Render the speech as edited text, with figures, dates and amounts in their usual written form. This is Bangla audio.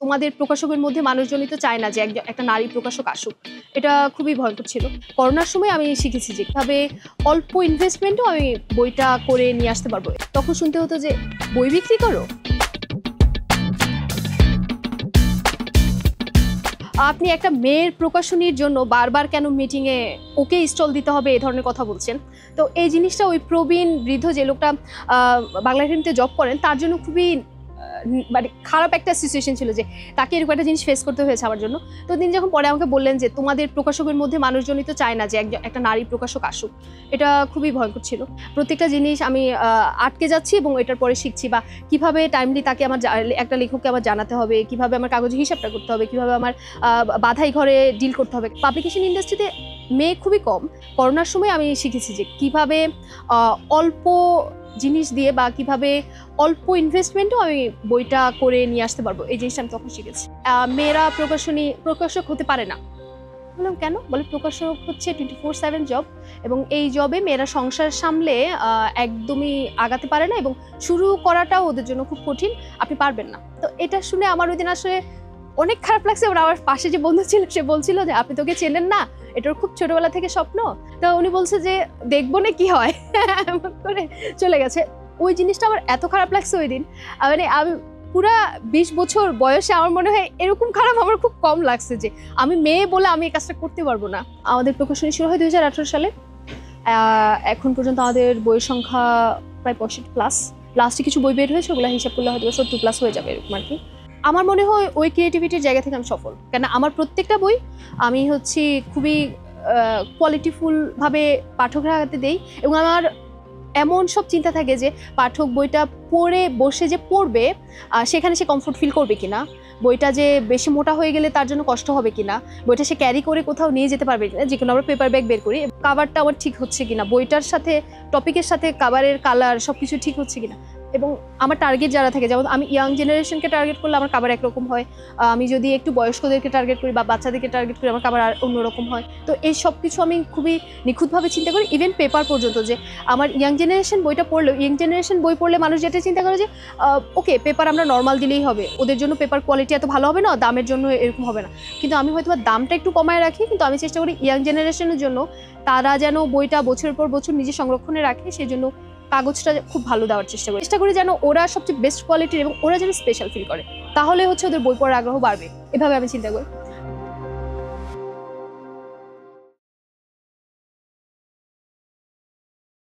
তোমাদের প্রকাশকের মধ্যে মানুষজনই তো চায় না যে একটা নারী প্রকাশক আসুক। এটা খুবই ভয়ঙ্কর ছিল। করোনার সময় আমি শিখেছি যে কিভাবে অল্প ইনভেস্টমেন্টও আমি বইটা করে নিয়ে আসতে পারবো। তখন শুনতে হতো যে বই বিক্রি করো। আপনি একটা মেয়ের প্রকাশনীর জন্য বারবার কেন মিটিংয়ে ওকে স্টল দিতে হবে এই ধরনের কথা বলছেন। তো এই জিনিসটা ওই প্রবীণ বৃদ্ধ যে লোকটা বাংলা একাডেমিতে জব করেন তার জন্য খুবই মানে খারাপ একটা সিচুয়েশন ছিল যে তাকে এরকম একটা জিনিস ফেস করতে হয়েছে আমার জন্য। তো তিনি যখন পরে আমাকে বললেন যে তোমাদের প্রকাশকের মধ্যে মানুষজনই তো চায় না যে একটা নারী প্রকাশক আসুক। এটা খুবই ভয়ঙ্কর ছিল। প্রত্যেকটা জিনিস আমি আটকে যাচ্ছি এবং এটার পরে শিখছি বা কিভাবে টাইমলি তাকে আমার একটা লেখককে আমার জানাতে হবে, কিভাবে আমার কাগজে হিসাবটা করতে হবে, কিভাবে আমার বাধাই ঘরে ডিল করতে হবে। পাবলিকেশন ইন্ডাস্ট্রিতে মেয়ে খুবই কম। করোনার সময় আমি শিখেছি যে কিভাবে অল্প জিনিস দিয়ে বা কিভাবে অল্প ইনভেস্টমেন্টও আমি বইটা করে নিয়ে আসতে পারবো। এই জিনিসটা আমি তখন শিখেছি। মেয়েরা প্রকাশক হতে পারে না। বললাম কেন? বলে প্রকাশক হচ্ছে 24/7 জব এবং এই জবে মেয়েরা সংসার সামলে একদমই আগাতে পারে না এবং শুরু করাটাও ওদের জন্য খুব কঠিন। আপনি পারবেন না। তো এটা শুনে আমার ওই দিন আসলে অনেক খারাপ লাগছে। এবং আমার পাশে যে বন্ধু ছিল সে বলছিল যে আপনি তোকে চেনেন না, এটার খুব ছোটবেলা থেকে স্বপ্ন। তো উনি বলছে যে দেখবো না কি হয় এমন করে চলে গেছে। ওই জিনিসটা আমার এত খারাপ লাগছে ওই দিন। মানে আমি পুরা 20 বছর বয়সে আমার মনে হয় এরকম খারাপ আমার খুব কম লাগছে যে আমি মেয়ে বলে আমি এই কাজটা করতে পারবো না। আমাদের প্রকাশনী শুরু হয় 2018 সালে। এখন পর্যন্ত আমাদের বইয়ের সংখ্যা প্রায় 65+। লাস্টে কিছু বই বের হয়েছে, ওগুলো হিসাব করলে হয়তো 70+ হয়ে যাবে এরকম আর কি। আমার মনে হয় ওই ক্রিয়েটিভিটির জায়গা থেকে আমি সফল, কেন আমার প্রত্যেকটা বই আমি হচ্ছে খুবই কোয়ালিটিফুলভাবে পাঠকের হাতে দেই এবং আমার এমন সব চিন্তা থাকে যে পাঠক বইটা পড়ে বসে যে পড়বে সেখানে সে কমফোর্ট ফিল করবে কিনা, বইটা যে বেশি মোটা হয়ে গেলে তার জন্য কষ্ট হবে কিনা, বইটা সে ক্যারি করে কোথাও নিয়ে যেতে পারবে কিনা। যেগুলো আমরা পেপার ব্যাগ বের করি, কাভারটা আমার ঠিক হচ্ছে কিনা, বইটার সাথে টপিকের সাথে কাভারের কালার সব কিছু ঠিক হচ্ছে কিনা। এবং আমার টার্গেট যারা থাকে, যেমন আমি ইয়াং জেনারেশনকে টার্গেট করলে আমার কাভার একরকম হয়, আমি যদি একটু বয়স্কদেরকে টার্গেট করি বা বাচ্চাদেরকে টার্গেট করি আমার কাভার আর অন্যরকম হয়। তো এই সব কিছু আমি খুবই নিখুঁতভাবে চিন্তা করি। ইভেন পেপার পর্যন্ত, যে আমার ইয়াং জেনারেশন বইটা পড়লেও, ইয়াং জেনারেশন বই পড়লে মানুষ যেটা চিন্তা করে যে ওকে পেপার আমরা নর্মাল দিলেই হবে, ওদের জন্য পেপার কোয়ালিটি এত ভালো হবে না, দামের জন্য এরকম হবে না। কিন্তু আমি হয়তো দামটা একটু কমায় রাখি, কিন্তু আমি চেষ্টা করি ইয়াং জেনারেশনের জন্য তারা যেন বইটা বছরের পর বছর নিজে সংরক্ষণে রাখে, সেই জন্য কাগজটা খুব ভালো দেওয়ার চেষ্টা করি যেন ওরা সবচেয়ে বেস্ট কোয়ালিটির এবং ওরা যেন স্পেশাল ফিল করে, তাহলে হচ্ছে ওদের বই পড়ার আগ্রহ বাড়বে। এভাবে আমি চিন্তা করি।